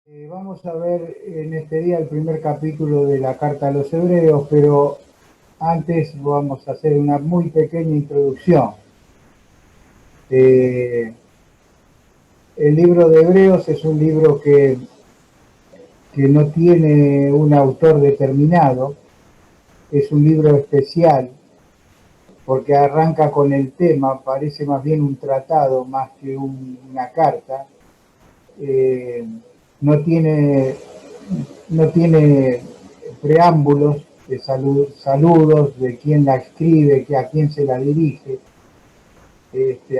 Vamos a ver en este día el primer capítulo de la Carta a los Hebreos, pero antes vamos a hacer una muy pequeña introducción. El libro de Hebreos es un libro que no tiene un autor determinado, es un libro especial porque arranca con el tema, parece más bien un tratado más que una carta. No tiene no tiene preámbulos de saludos de quién la escribe, que a quién se la dirige.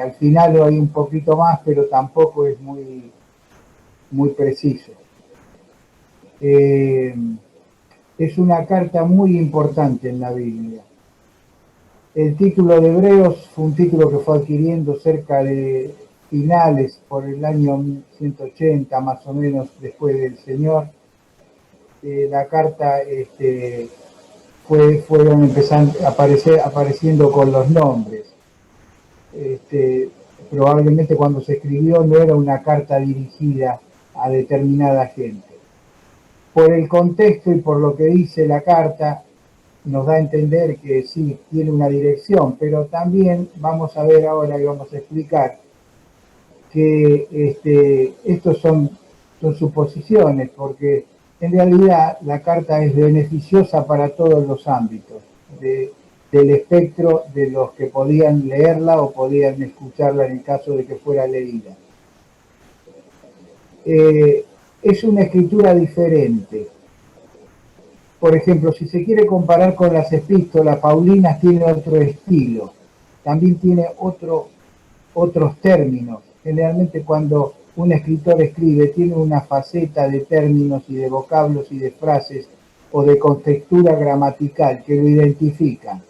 Al final hay un poquito más, pero tampoco es muy preciso. Es una carta muy importante en la Biblia. El título de Hebreos fue un título que fue adquiriendo cerca de finales por el año 180 más o menos después del Señor. La carta fueron empezando apareciendo con los nombres. Probablemente cuando se escribió no era una carta dirigida a determinada gente. Por el contexto y por lo que dice la carta, nos da a entender que sí, tiene una dirección, pero también vamos a ver ahora y vamos a explicar que estos son suposiciones, porque en realidad la carta es beneficiosa para todos los ámbitos del espectro de los que podían leerla o podían escucharla en el caso de que fuera leída. Es una escritura diferente. Por ejemplo, si se quiere comparar con las epístolas paulinas, tiene otro estilo, también tiene otros términos. Generalmente cuando un escritor escribe tiene una faceta de términos y de vocablos y de frases o de contextura gramatical que lo identifican.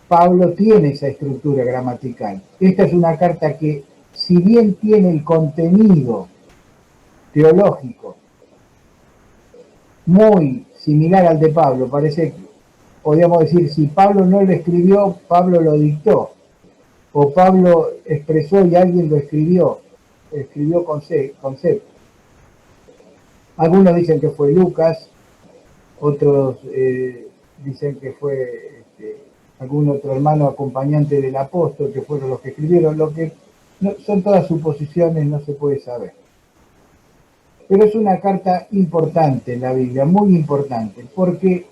Pablo tiene esa estructura gramatical. Esta es una carta que, si bien tiene el contenido teológico muy similar al de Pablo, podríamos decir, si Pablo no lo escribió, Pablo lo dictó, o Pablo expresó y alguien lo escribió concepto. Algunos dicen que fue Lucas, otros dicen que fue algún otro hermano acompañante del apóstol, que fueron los que escribieron. Lo que son todas suposiciones, no se puede saber. Pero es una carta importante en la Biblia, muy importante, porque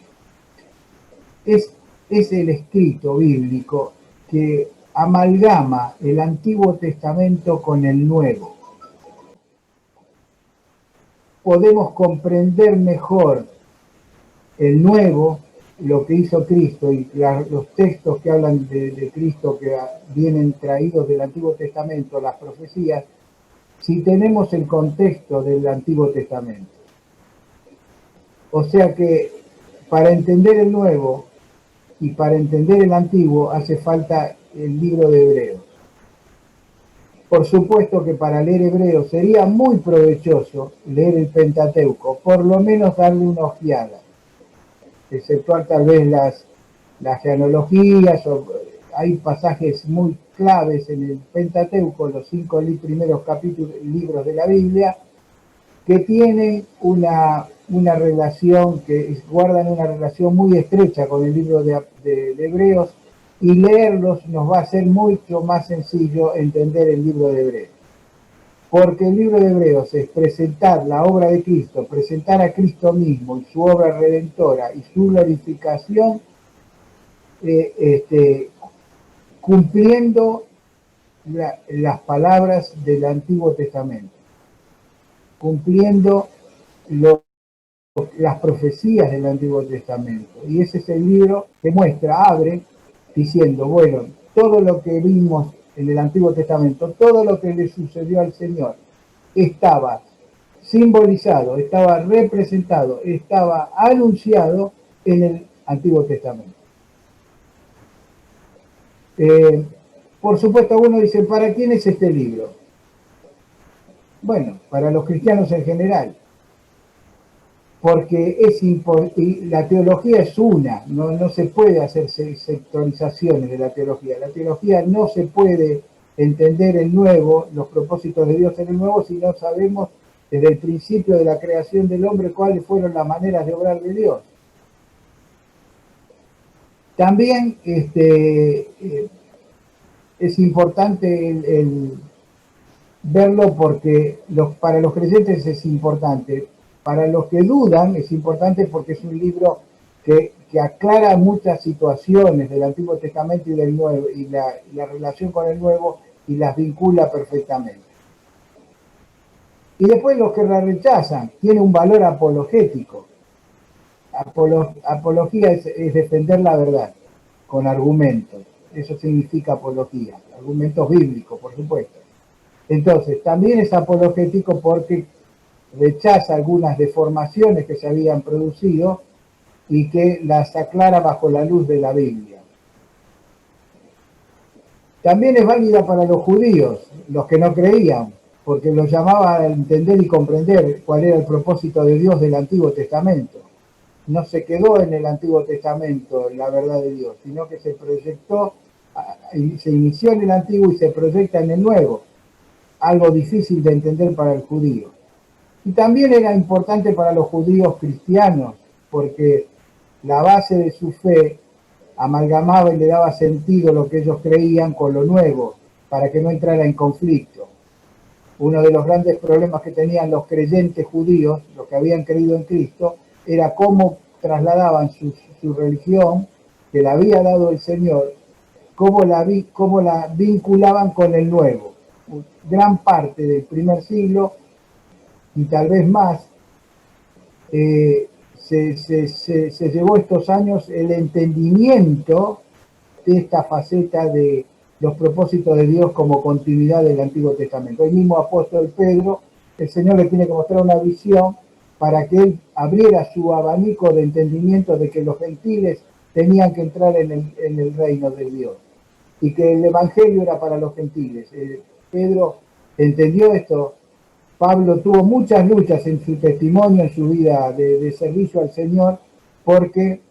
es el escrito bíblico que amalgama el Antiguo Testamento con el Nuevo. Podemos comprender mejor el Nuevo, lo que hizo Cristo y los textos que hablan de Cristo que vienen traídos del Antiguo Testamento, las profecías, si tenemos el contexto del Antiguo Testamento. O sea que para entender el Nuevo y para entender el Antiguo hace falta el libro de Hebreos. Por supuesto que para leer Hebreos sería muy provechoso leer el Pentateuco, por lo menos darle una ojeada, exceptuar tal vez las genealogías, hay pasajes muy claves en el Pentateuco, los 5 primeros libros de la Biblia, que tienen una relación, que guardan una relación muy estrecha con el libro de Hebreos, y leerlos nos va a ser mucho más sencillo entender el libro de Hebreos. Porque el libro de Hebreos es presentar la obra de Cristo, presentar a Cristo mismo y su obra redentora y su glorificación, cumpliendo las palabras del Antiguo Testamento, cumpliendo las profecías del Antiguo Testamento. Y ese es el libro que abre diciendo, bueno, todo lo que vimos en el Antiguo Testamento, todo lo que le sucedió al Señor, estaba simbolizado, estaba representado, estaba anunciado en el Antiguo Testamento. Por supuesto, uno dice, ¿para quién es este libro? Bueno, para los cristianos en general, porque la teología es una, no se puede hacer sectorizaciones de la teología. La teología no se puede entender el nuevo, los propósitos de Dios en el nuevo, si no sabemos desde el principio de la creación del hombre, cuáles fueron las maneras de obrar de Dios. También es importante el verlo porque para los creyentes es importante. Para los que dudan es importante porque es un libro que aclara muchas situaciones del Antiguo Testamento y del Nuevo, y la relación con el Nuevo, y las vincula perfectamente. Y después los que la rechazan, tiene un valor apologético. Apología es defender la verdad con argumentos. Eso significa apología, argumentos bíblicos, por supuesto. Entonces, también es apologético porque rechaza algunas deformaciones que se habían producido y que las aclara bajo la luz de la Biblia. También es válida para los judíos, los que no creían, porque los llamaba a entender y comprender cuál era el propósito de Dios del Antiguo Testamento. No se quedó en el Antiguo Testamento la verdad de Dios, sino que se proyectó, se inició en el Antiguo y se proyecta en el Nuevo. Algo difícil de entender para el judío. Y también era importante para los judíos cristianos, porque la base de su fe amalgamaba y le daba sentido lo que ellos creían con lo nuevo, para que no entrara en conflicto. Uno de los grandes problemas que tenían los creyentes judíos, los que habían creído en Cristo, era cómo trasladaban su religión, que le había dado el Señor, cómo la vinculaban con el nuevo. Gran parte del primer siglo, y tal vez más, se llevó estos años el entendimiento de esta faceta de los propósitos de Dios como continuidad del Antiguo Testamento. El mismo apóstol Pedro, el Señor le tiene que mostrar una visión para que él abriera su abanico de entendimiento de que los gentiles tenían que entrar en el reino de Dios y que el Evangelio era para los gentiles. Pedro entendió esto. Pablo tuvo muchas luchas en su testimonio, en su vida de servicio al Señor, porque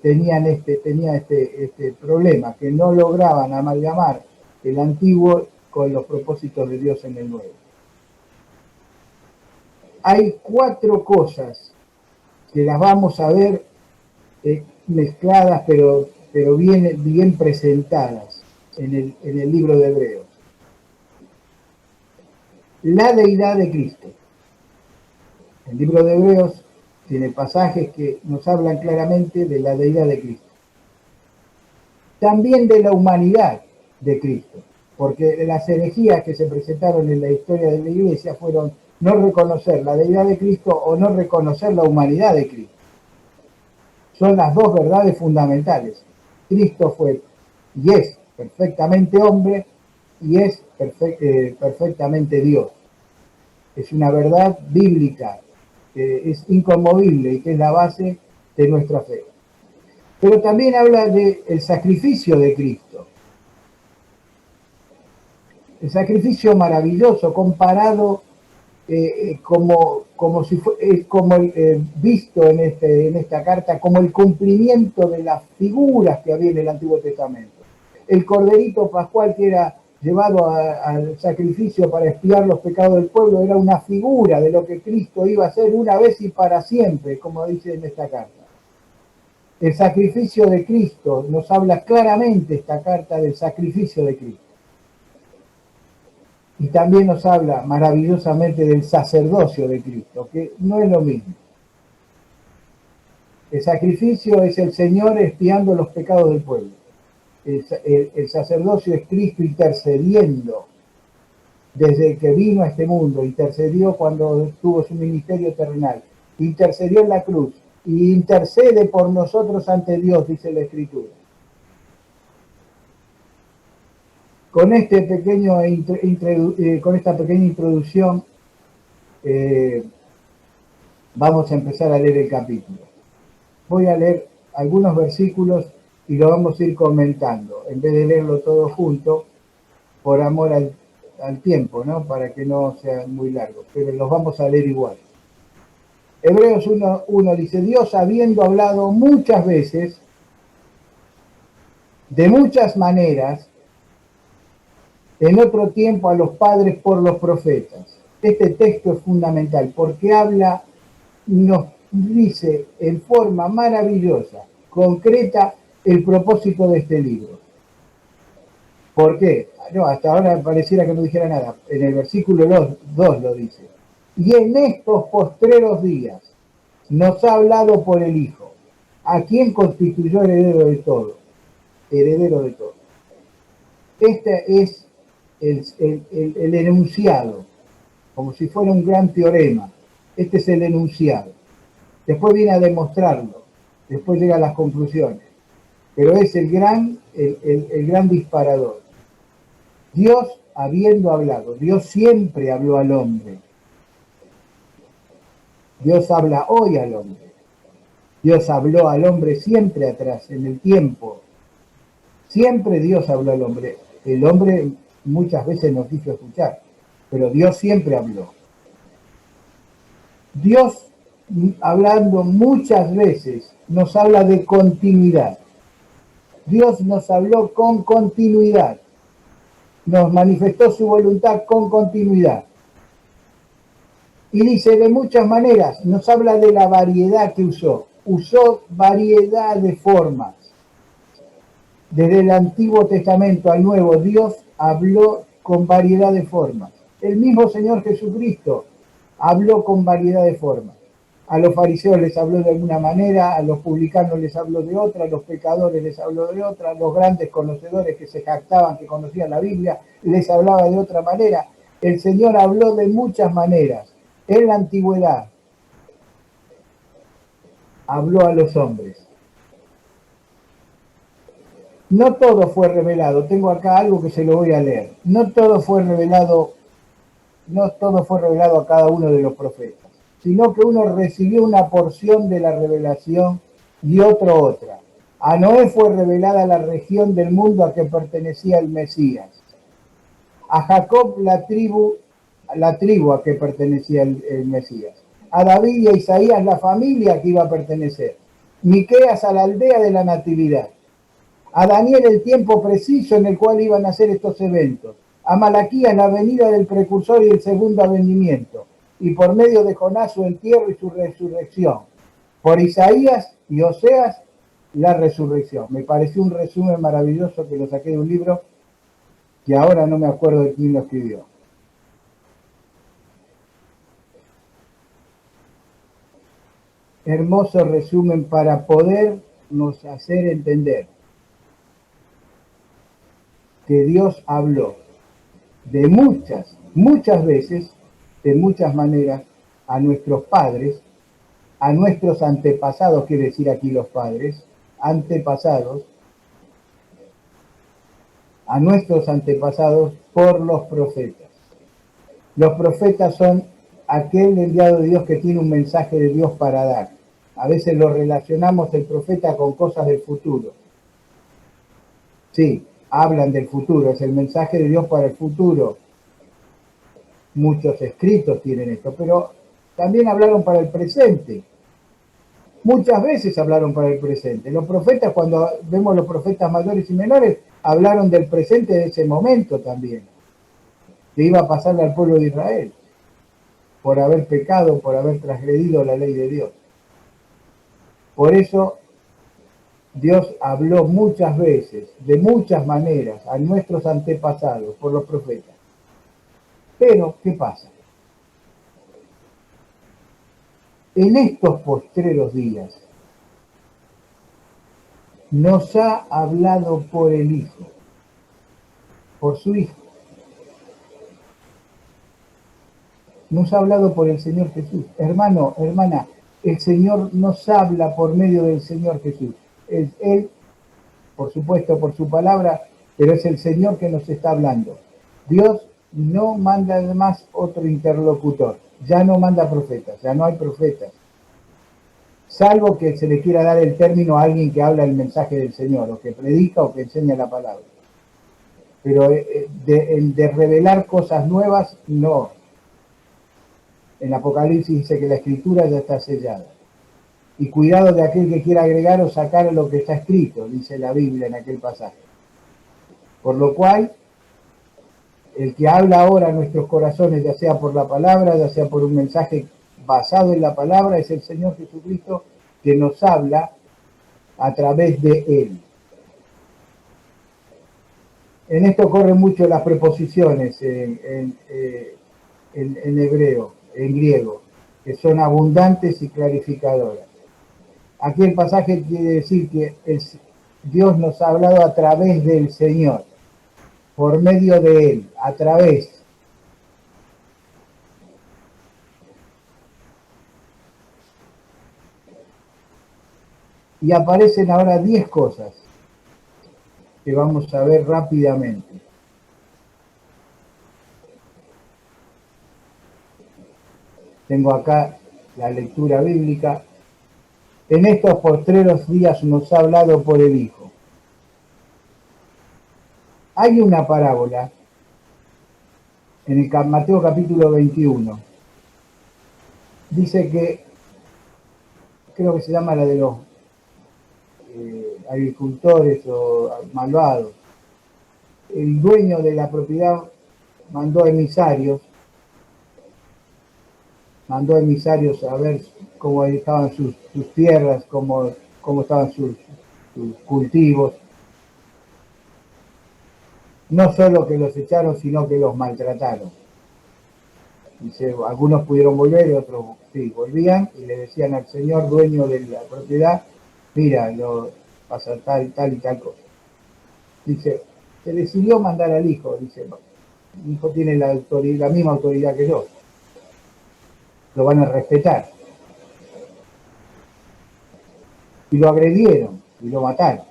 tenía este problema, que no lograban amalgamar el antiguo con los propósitos de Dios en el nuevo. Hay 4 cosas que las vamos a ver mezcladas, pero bien presentadas en el libro de Hebreos. La deidad de Cristo. El libro de Hebreos tiene pasajes que nos hablan claramente de la deidad de Cristo. También de la humanidad de Cristo, porque las herejías que se presentaron en la historia de la Iglesia fueron no reconocer la deidad de Cristo o no reconocer la humanidad de Cristo. Son las dos verdades fundamentales. Cristo fue y es perfectamente hombre y es perfectamente Dios. Es una verdad bíblica, que es inconmovible y que es la base de nuestra fe. Pero también habla del sacrificio de Cristo. El sacrificio maravilloso comparado visto en esta carta como el cumplimiento de las figuras que había en el Antiguo Testamento. El corderito pascual que era llevado al sacrificio para expiar los pecados del pueblo era una figura de lo que Cristo iba a hacer una vez y para siempre, como dice en esta carta. El sacrificio de Cristo, nos habla claramente esta carta del sacrificio de Cristo. Y también nos habla maravillosamente del sacerdocio de Cristo, que no es lo mismo. El sacrificio es el Señor expiando los pecados del pueblo. El sacerdocio es Cristo intercediendo desde que vino a este mundo, intercedió cuando tuvo su ministerio terrenal, intercedió en la cruz y intercede por nosotros ante Dios, dice la Escritura. Con esta pequeña introducción vamos a empezar a leer el capítulo. Voy a leer algunos versículos y lo vamos a ir comentando, en vez de leerlo todo junto, por amor al tiempo, ¿no? Para que no sean muy largos, pero los vamos a leer igual. Hebreos 1 dice: Dios, habiendo hablado muchas veces, de muchas maneras, en otro tiempo a los padres por los profetas, Este texto es fundamental porque habla, nos dice en forma maravillosa, concreta, el propósito de este libro. ¿Por qué? No, hasta ahora pareciera que no dijera nada. En el versículo 2 lo dice. Y en estos postreros días nos ha hablado por el Hijo, a quien constituyó heredero de todo. Heredero de todo. Este es el enunciado, como si fuera un gran teorema. Este es el enunciado. Después viene a demostrarlo. Después llega a las conclusiones. Pero es el gran disparador. Dios habiendo hablado, Dios siempre habló al hombre. Dios habla hoy al hombre. Dios habló al hombre siempre atrás, en el tiempo. Siempre Dios habló al hombre. El hombre muchas veces nos quiso escuchar, pero Dios siempre habló. Dios, hablando muchas veces, nos habla de continuidad. Dios nos habló con continuidad. Nos manifestó su voluntad con continuidad. Y dice de muchas maneras, nos habla de la variedad que usó. Usó variedad de formas. Desde el Antiguo Testamento al Nuevo, Dios habló con variedad de formas. El mismo Señor Jesucristo habló con variedad de formas. A los fariseos les habló de alguna manera, a los publicanos les habló de otra, a los pecadores les habló de otra, a los grandes conocedores que se jactaban que conocían la Biblia les hablaba de otra manera. El Señor habló de muchas maneras. En la antigüedad habló a los hombres. No todo fue revelado. Tengo acá algo que se lo voy a leer. No todo fue revelado a cada uno de los profetas, sino que uno recibió una porción de la revelación y otro otra. A Noé fue revelada la región del mundo a que pertenecía el Mesías. A Jacob la tribu a que pertenecía el Mesías. A David y a Isaías la familia que iba a pertenecer. Miqueas a la aldea de la natividad. A Daniel el tiempo preciso en el cual iban a hacer estos eventos. A Malaquías la venida del precursor y el segundo advenimiento. Y por medio de Jonás su entierro y su resurrección. Por Isaías y Oseas la resurrección. Me pareció un resumen maravilloso que lo saqué de un libro que ahora no me acuerdo de quién lo escribió. Hermoso resumen para podernos hacer entender que Dios habló de muchas veces, de muchas maneras, a nuestros padres, a nuestros antepasados, quiere decir aquí los padres, antepasados, a nuestros antepasados por los profetas. Los profetas son aquel enviado de Dios que tiene un mensaje de Dios para dar. A veces lo relacionamos el profeta con cosas del futuro. Sí, hablan del futuro, es el mensaje de Dios para el futuro. Muchos escritos tienen esto, pero también hablaron para el presente. Muchas veces hablaron para el presente. Los profetas, cuando vemos los profetas mayores y menores, hablaron del presente de ese momento también, que iba a pasarle al pueblo de Israel, por haber pecado, por haber transgredido la ley de Dios. Por eso Dios habló muchas veces, de muchas maneras, a nuestros antepasados, por los profetas. Pero, ¿qué pasa? En estos postreros días nos ha hablado por el Hijo, por su Hijo. Nos ha hablado por el Señor Jesús. Hermano, hermana, el Señor nos habla por medio del Señor Jesús. Es Él, por supuesto, por su palabra, pero es el Señor que nos está hablando. Dios no manda además otro interlocutor. Ya no manda profetas, ya no hay profetas. Salvo que se le quiera dar el término a alguien que habla el mensaje del Señor, o que predica o que enseña la palabra. Pero de revelar cosas nuevas, no. En Apocalipsis dice que la escritura ya está sellada. Y cuidado de aquel que quiera agregar o sacar lo que está escrito, dice la Biblia en aquel pasaje. Por lo cual, El que habla ahora a nuestros corazones, ya sea por la palabra, ya sea por un mensaje basado en la palabra, es el Señor Jesucristo que nos habla a través de Él. En esto corren mucho las preposiciones en hebreo, en griego, que son abundantes y clarificadoras. Aquí el pasaje quiere decir que Dios nos ha hablado a través del Señor, por medio de Él, a través. Y aparecen ahora 10 cosas que vamos a ver rápidamente. Tengo acá la lectura bíblica. En estos postreros días nos ha hablado por el Hijo. Hay una parábola en el Mateo capítulo 21. Dice que, creo que se llama la de los agricultores o malvados. El dueño de la propiedad mandó emisarios a ver cómo estaban sus tierras, cómo estaban sus cultivos. No solo que los echaron, sino que los maltrataron. Dice, algunos pudieron volver y otros sí, volvían y le decían al señor dueño de la propiedad, mira, pasa tal y tal cosa. Dice, se decidió mandar al hijo, dice, mi hijo tiene la misma autoridad que yo, lo van a respetar. Y lo agredieron y lo mataron.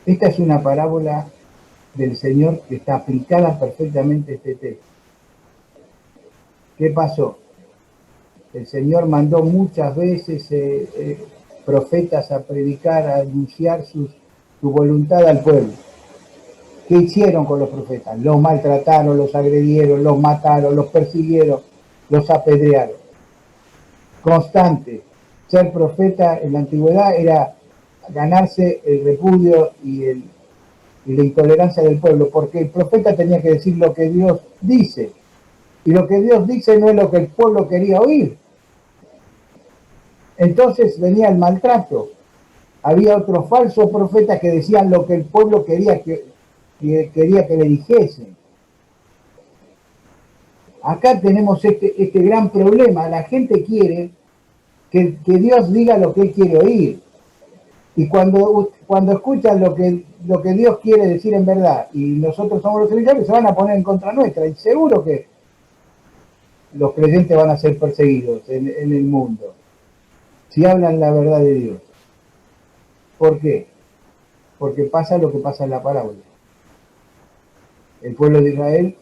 Esta es una parábola del Señor que está aplicada perfectamente a este texto. ¿Qué pasó? El Señor mandó muchas veces profetas a predicar, a anunciar su voluntad al pueblo. ¿Qué hicieron con los profetas? Los maltrataron, los agredieron, los mataron, los persiguieron, los apedrearon. Constante. Ser profeta en la antigüedad era ganarse el repudio y la intolerancia del pueblo, porque el profeta tenía que decir lo que Dios dice. Y lo que Dios dice no es lo que el pueblo quería oír. Entonces venía el maltrato. Había otros falsos profetas que decían lo que el pueblo quería que le dijesen. Acá tenemos este gran problema. La gente quiere que Dios diga lo que él quiere oír. Y cuando escuchan lo que Dios quiere decir en verdad, y nosotros somos los creyentes, se van a poner en contra nuestra. Y seguro que los creyentes van a ser perseguidos en el mundo si hablan la verdad de Dios. ¿Por qué? Porque pasa lo que pasa en la parábola. El pueblo de Israel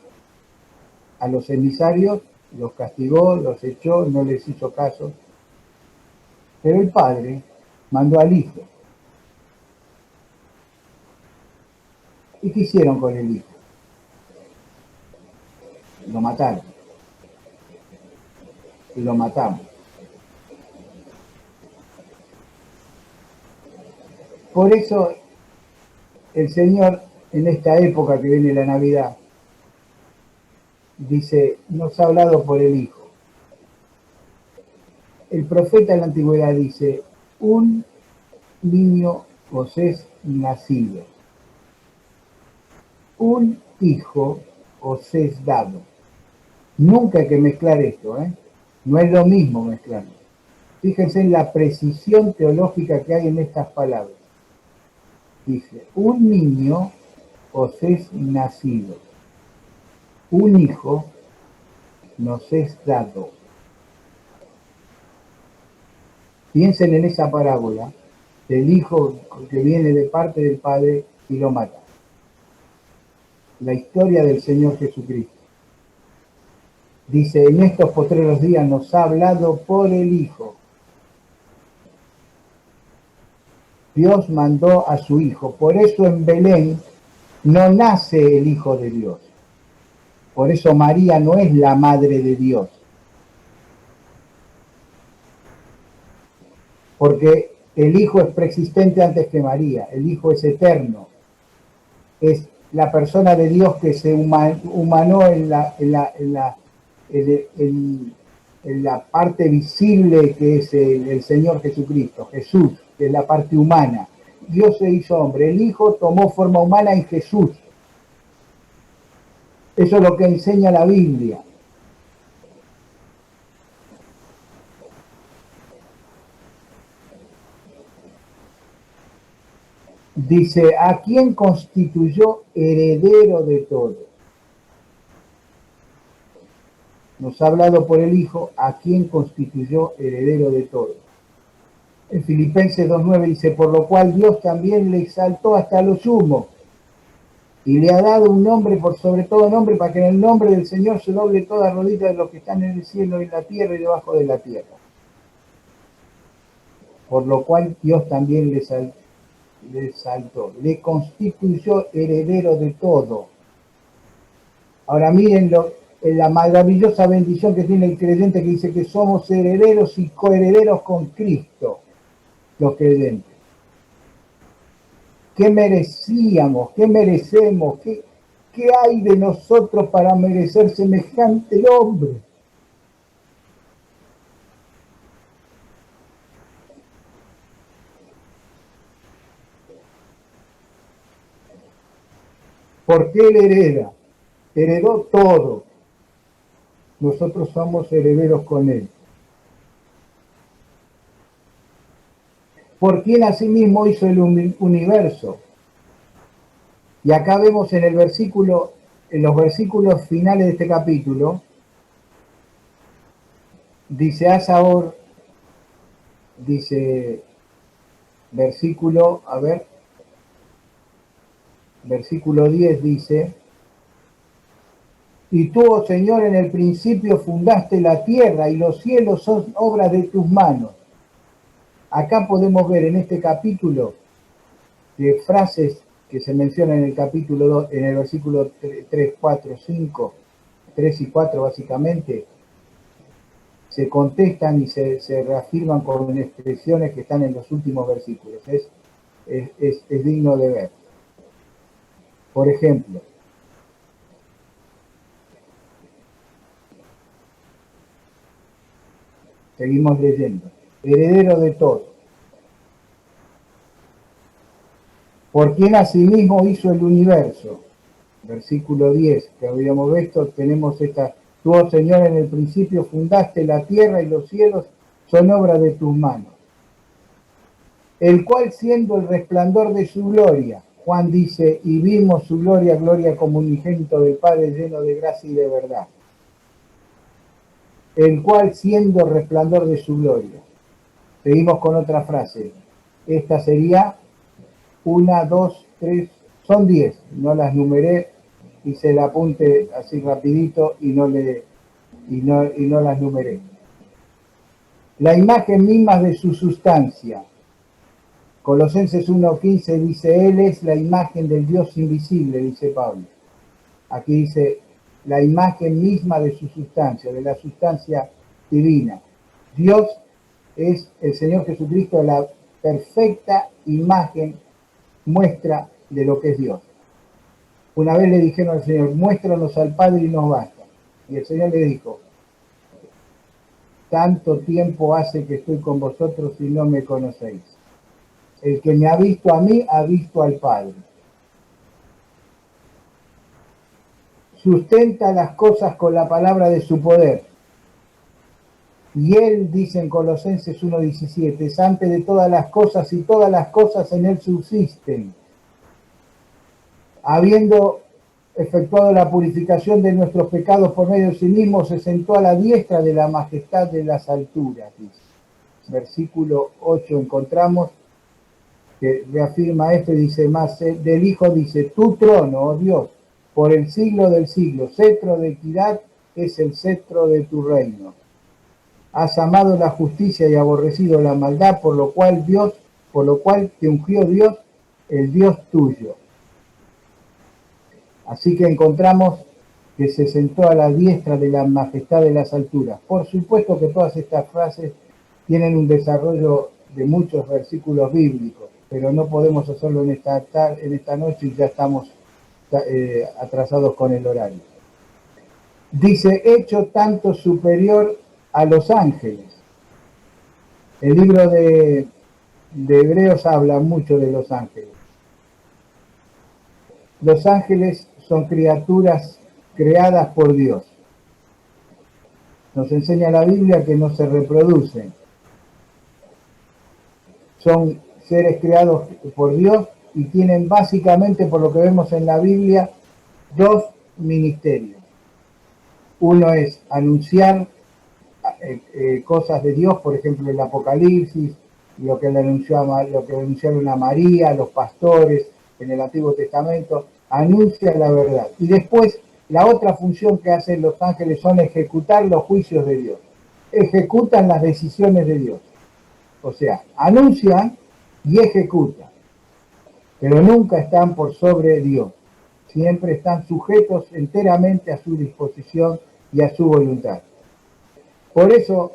a los emisarios los castigó, los echó, no les hizo caso. Pero el padre mandó al hijo. ¿Y qué hicieron con el hijo? Lo mataron. Y lo matamos. Por eso el Señor, en esta época que viene la Navidad, dice, nos ha hablado por el Hijo. El profeta en la antigüedad dice, un niño os es nacido, un hijo os es dado. Nunca hay que mezclar esto, no es lo mismo mezclarlo. Fíjense en la precisión teológica que hay en estas palabras. Dice, un niño os es nacido, un hijo nos es dado. Piensen en esa parábola del hijo que viene de parte del padre y lo mata. La historia del Señor Jesucristo. Dice, en estos postreros días nos ha hablado por el Hijo. Dios mandó a su Hijo. Por eso en Belén no nace el Hijo de Dios. Por eso María no es la madre de Dios. Porque el Hijo es preexistente antes que María. El Hijo es eterno. Es la persona de Dios que se humanó en la parte visible que es el Señor Jesucristo, Jesús, que es la parte humana. Dios se hizo hombre, el Hijo tomó forma humana en Jesús. Eso es lo que enseña la Biblia. Dice, ¿a quién constituyó heredero de todo? Nos ha hablado por el Hijo, ¿a quién constituyó heredero de todo? En Filipenses 2.9 dice, por lo cual Dios también le exaltó hasta lo sumo y le ha dado un nombre por sobre todo nombre, para que en el nombre del Señor se doble toda rodilla de los que están en el cielo, en la tierra y debajo de la tierra. Por lo cual Dios también le exaltó, le constituyó heredero de todo. Ahora miren la maravillosa bendición que tiene el creyente, que dice que somos herederos y coherederos con Cristo, los creyentes. ¿Qué merecíamos? ¿Qué merecemos? ¿Qué hay de nosotros para merecer semejante hombre? ¿Por qué él hereda? Heredó todo. Nosotros somos herederos con él. ¿Por quién asimismo hizo el universo? Y acá vemos en los versículos finales de este capítulo, dice Asaor, dice versículo 10 dice, y tú, oh Señor, en el principio fundaste la tierra y los cielos son obras de tus manos. Acá podemos ver en este capítulo de frases que se mencionan en el capítulo 2, en el versículo 3, 4, 5, 3 y 4 básicamente, se contestan y se reafirman con expresiones que están en los últimos versículos. Es digno de ver. Por ejemplo, seguimos leyendo. Heredero de todo. Por quien asimismo hizo el universo. Versículo 10, que habíamos visto, tenemos esta, tú, oh Señor, en el principio fundaste la tierra y los cielos son obra de tus manos. El cual siendo el resplandor de su gloria, Juan dice, y vimos su gloria, gloria como unigénito del Padre lleno de gracia y de verdad. El cual siendo el resplandor de su gloria. Seguimos con otra frase. Esta sería 1, 2, 3, son 10. No las numeré, hice el apunte así rapidito y no las numeré. La imagen misma de su sustancia. Colosenses 1.15 dice, Él es la imagen del Dios invisible, dice Pablo. Aquí dice, la imagen misma de su sustancia, de la sustancia divina. Dios es el Señor Jesucristo, la perfecta imagen, muestra de lo que es Dios. Una vez le dijeron al Señor, muéstranos al Padre y nos basta. Y el Señor le dijo, tanto tiempo hace que estoy con vosotros y no me conocéis. El que me ha visto a mí, ha visto al Padre. Sustenta las cosas con la palabra de su poder. Y él, dice en Colosenses 1.17, es antes de todas las cosas y todas las cosas en él subsisten. Habiendo efectuado la purificación de nuestros pecados por medio de sí mismo, se sentó a la diestra de la majestad de las alturas. Dice. Versículo 8 encontramos que reafirma esto y dice más, del Hijo dice, tu trono, oh Dios, por el siglo del siglo, cetro de equidad es el cetro de tu reino. Has amado la justicia y aborrecido la maldad, por lo cual te ungió Dios, el Dios tuyo. Así que encontramos que se sentó a la diestra de la majestad de las alturas. Por supuesto que todas estas frases tienen un desarrollo de muchos versículos bíblicos, pero no podemos hacerlo en esta noche y ya estamos atrasados con el horario. Dice, hecho tanto superior a los ángeles. El libro de Hebreos habla mucho de los ángeles. Los ángeles son criaturas creadas por Dios. Nos enseña la Biblia que no se reproducen. Son seres creados por Dios y tienen básicamente, por lo que vemos en la Biblia, dos ministerios. Uno es anunciar cosas de Dios, por ejemplo el Apocalipsis, lo que anunciaron a María, los pastores en el Antiguo Testamento, anuncia la verdad. Y después la otra función que hacen los ángeles son ejecutar los juicios de Dios, ejecutan las decisiones de Dios. O sea, anuncian y ejecutan, pero nunca están por sobre Dios. Siempre están sujetos enteramente a su disposición y a su voluntad. Por eso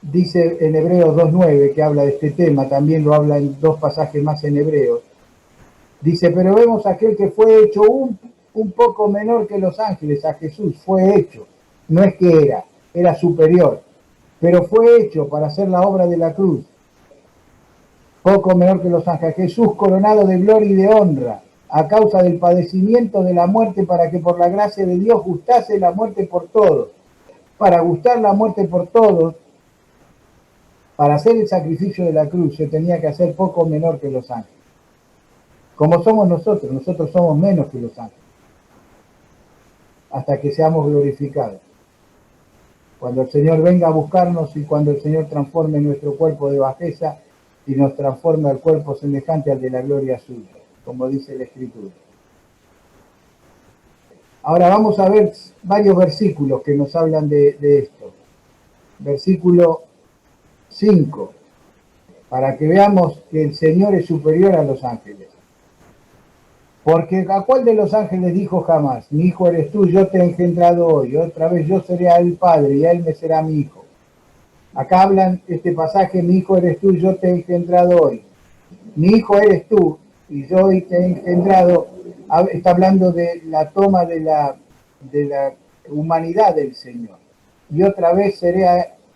dice en Hebreos 2.9, que habla de este tema, también lo habla en dos pasajes más en Hebreos, dice, pero vemos a aquel que fue hecho un poco menor que los ángeles, a Jesús, fue hecho, no es que era superior, pero fue hecho para hacer la obra de la cruz, poco menor que los ángeles, Jesús coronado de gloria y de honra, a causa del padecimiento de la muerte, para que por la gracia de Dios gustase la muerte por todos. Para gustar la muerte por todos, para hacer el sacrificio de la cruz, se tenía que hacer poco menor que los ángeles. Como somos nosotros somos menos que los ángeles, hasta que seamos glorificados. Cuando el Señor venga a buscarnos y cuando el Señor transforme nuestro cuerpo de bajeza y nos transforme al cuerpo semejante al de la gloria suya, como dice la Escritura. Ahora vamos a ver varios versículos que nos hablan de esto. Versículo 5, para que veamos que el Señor es superior a los ángeles. Porque ¿a cuál de los ángeles dijo jamás, mi hijo eres tú, yo te he engendrado hoy, otra vez yo seré a él padre y a él me será mi hijo? Acá hablan este pasaje, mi hijo eres tú, yo te he engendrado hoy. Mi hijo eres tú y yo hoy te he engendrado. Está hablando de la toma de la humanidad del Señor. Y otra vez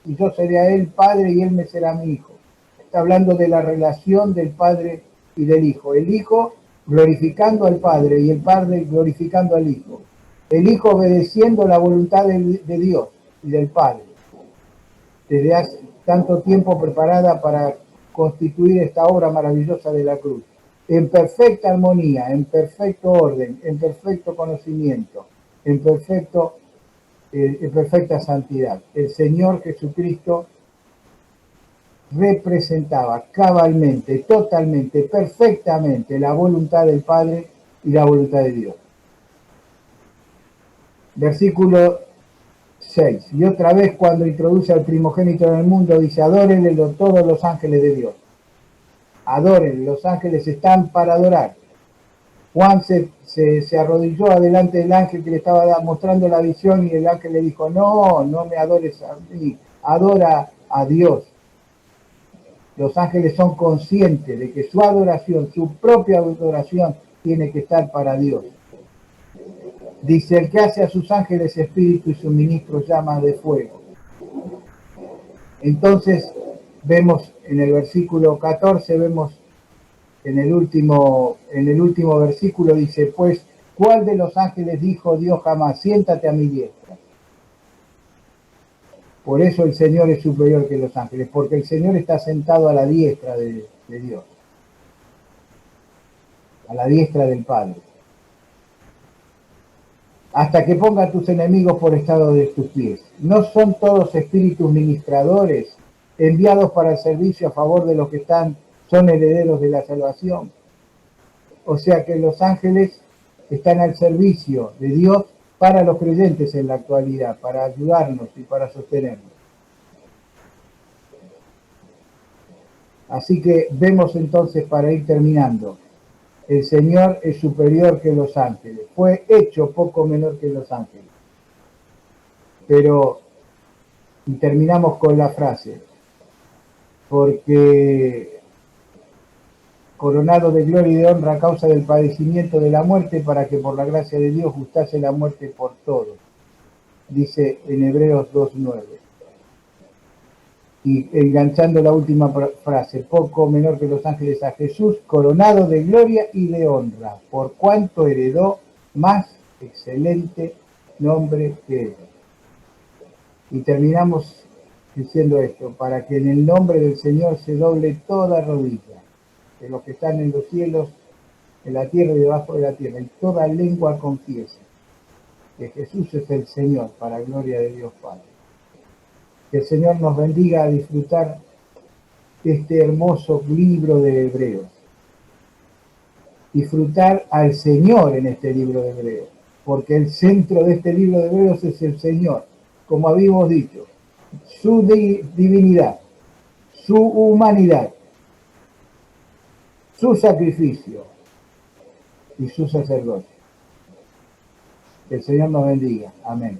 yo seré a él padre y él me será mi hijo. Está hablando de la relación del padre y del hijo. El hijo glorificando al padre y el padre glorificando al hijo. El hijo obedeciendo la voluntad de Dios y del padre. Desde hace tanto tiempo preparada para constituir esta obra maravillosa de la cruz. En perfecta armonía, en perfecto orden, en perfecto conocimiento, en perfecta santidad. El Señor Jesucristo representaba cabalmente, totalmente, perfectamente la voluntad del Padre y la voluntad de Dios. Versículo 6. Y otra vez cuando introduce al primogénito en el mundo, dice, adórenle todos los ángeles de Dios. Adoren, los ángeles están para adorar. Juan se arrodilló adelante del ángel que le estaba mostrando la visión y el ángel le dijo, no me adores a mí, adora a Dios. Los ángeles son conscientes de que su adoración, su propia adoración, tiene que estar para Dios. Dice, el que hace a sus ángeles espíritu y sus ministros llamas de fuego. Entonces vemos en el versículo 14, vemos en el último versículo, dice, pues, ¿cuál de los ángeles dijo Dios jamás, siéntate a mi diestra? Por eso el Señor es superior que los ángeles, porque el Señor está sentado a la diestra de Dios, a la diestra del Padre. Hasta que ponga a tus enemigos por estado de tus pies. ¿No son todos espíritus ministradores enviados para el servicio a favor de los que son herederos de la salvación? O sea que los ángeles están al servicio de Dios para los creyentes en la actualidad, para ayudarnos y para sostenernos. Así que vemos entonces, para ir terminando, el Señor es superior que los ángeles. Fue hecho poco menor que los ángeles. Pero, y terminamos con la frase, porque coronado de gloria y de honra a causa del padecimiento de la muerte, para que por la gracia de Dios gustase la muerte por todos, dice en Hebreos 2:9. Y enganchando la última frase, poco menor que los ángeles a Jesús, coronado de gloria y de honra, por cuanto heredó más excelente nombre que él. Y terminamos diciendo esto, para que en el nombre del Señor se doble toda rodilla, de los que están en los cielos, en la tierra y debajo de la tierra, y toda lengua confiese que Jesús es el Señor, para gloria de Dios Padre. Que el Señor nos bendiga a disfrutar este hermoso libro de Hebreos. Disfrutar al Señor en este libro de Hebreos, porque el centro de este libro de Hebreos es el Señor, como habíamos dicho, su divinidad, su humanidad, su sacrificio y su sacerdocio. Que el Señor nos bendiga. Amén.